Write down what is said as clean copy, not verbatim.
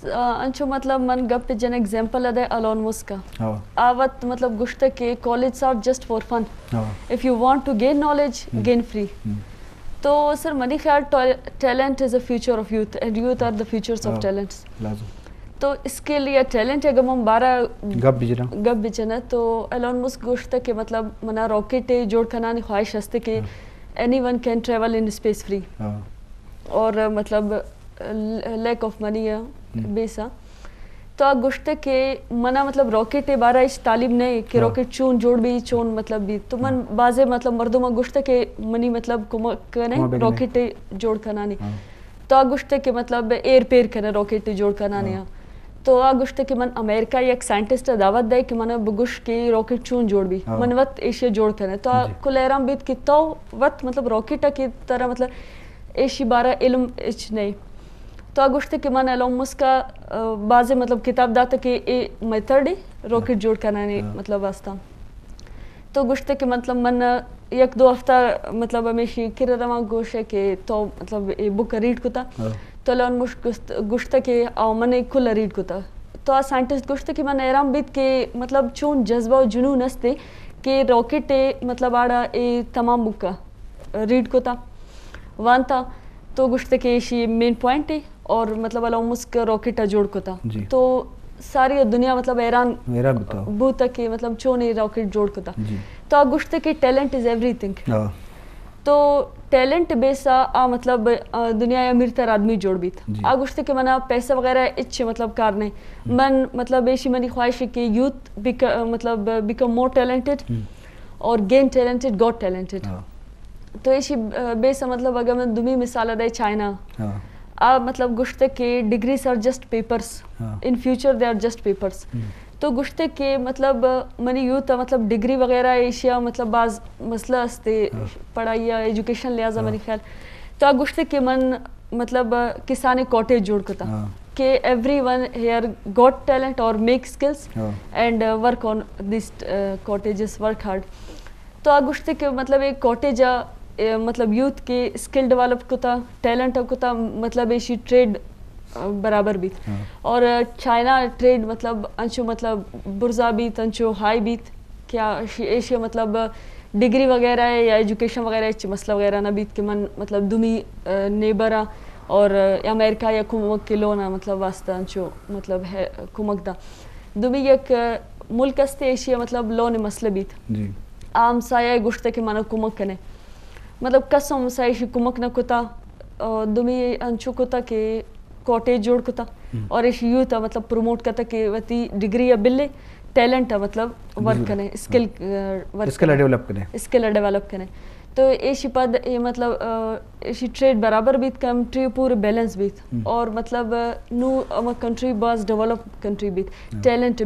انچو مطلب من گپ جن ایگزامپل ادے الون مسک آوت مطلب گشت کے college are just for fun if you want to gain knowledge gain free. تو سر منی خیال talent is a future of youth and youth are the futures of talents. تو اس کے لیے ٹیلنٹ ہے گم بارہ گپ بچنا تو ایلون مسک گوشت کہ مطلب منا راکٹ جوڑ کھنانی خواہش ہستے کہ any one can travel in space free اور مطلب لیک آف منی ہے بیسا. تو آ گوشت کہ منا مطلب راکٹ بارہ اس تعلیم نہیں کہ راکٹ چون جوڑ بھی چون مطلب بھی تو من بازے مطلب مردوں گوشت کہ منی مطلب کنے راکٹ جوڑ کھنانی تو آ گوشت کہ مطلب ایئر پیر کنے راکٹ جوڑ کھنانی. تو آ گوشت کہ من امریکہ ایک سائنٹسٹ دعوت دے کہ من بگوش کی راکٹ چون جوڑ بھی من وقت ایشیا جوڑ کرنے تو کل ایرام بیت کہ تو وقت مطلب راکٹ کی طرح مطلب ایشی بارہ علم اچ نہیں. تو آ گوشت کہ من ایلون مسک کا بعض مطلب کتاب داتا کہ اے میتھڈ راکٹ جوڑ کرنے مطلب واسطہ. تو گوشت کہ مطلب من ایک دو ہفتہ مطلب ہمیشہ کرے رواں گوش ہے کہ تو مطلب اے بک ریڈ کتا تو ایلون مسک گوشت کہ من کل ریڈ کتا. تو آ سائنٹسٹ گوشت کہ من ایرام بیت کہ مطلب چون جذبہ و جنون ہستے کہ راکٹ مطلب آڑا اے تمام بکا ریڈ کتا وانتا. تو گوشت کہ ایشی مین پوائنٹ ہے اور مطلب ایلون مسک راکٹ جوڑ کتا. تو ساری دنیا مطلب ایران بوتا کہ مطلب چون راکٹ جوڑ کتا. تو آ گوشت کہ ٹیلنٹ از ایوری تھنگ. تو ٹیلنٹ بیسا آ مطلب دنیا امیر تر آدمی جوڑ بیت. آ گوشت کہ منا پیسہ وغیرہ اچھے مطلب کارنے من مطلب ایشی منی خواہش ہے کہ یوتھ مطلب بیکم مور ٹیلنٹڈ اور گین ٹیلنٹڈ گاٹ ٹیلنٹڈ. تو ایشی بیسا مطلب اگر میں دمی مثال دے چائنا آ مطلب گوشت کہ degrees are just papers in future they are just papers. تو گوشت کہ مطلب منی یوتھ مطلب ڈگری وغیرہ ایشیا مطلب بعض مسئلہ ہستے پڑھائی یا ایجوکیشن لہٰذا منی خیال. تو آ گوشت کہ من مطلب کسانی کاٹیج جوڑ کتا کہ every one here got talent اور make skills and work on this cottages work hard. تو آ گوشت کہ مطلب ایک کاٹیج مطلب یوتھ کے اسکل ڈیولپ کتا ٹیلنٹ کتا مطلب ایشی ٹریڈ برابر بیت. اور چائنا ٹریڈ مطلب انچو مطلب برزا بیت انچو ہائی بیت کیا ایشیا مطلب ڈگری وغیرہ ہے یا ایجوکیشن وغیرہ اچھے مسئلہ وغیرہ نہ بیت کہ من مطلب دمی نیبرہ اور امریکہ یا کمک کے لونا مطلب واسطہ انچو مطلب ہے کمک دا دمی ایک ملک استے ایشیا مطلب لون مسئلہ بیت. عام سایہ گوشت کہ من کمک کنے مطلب قسم سایشی کمک نہ کتا دمی انچو کتا کہ کاٹیج جوڑ کتا اور ایشی یوتھ مطلب پروموٹ کتا کہ وتی ڈگری یا بلے ٹیلنٹ مطلب ورک کرنے اسکل ڈیولپ کرنے. تو ایشی پد مطلب ایشی ٹریڈ برابر بیت کنٹری پورے بیلنس بیت اور مطلب نو کنٹری باز ڈیولپ کنٹری بیت ٹیلنٹ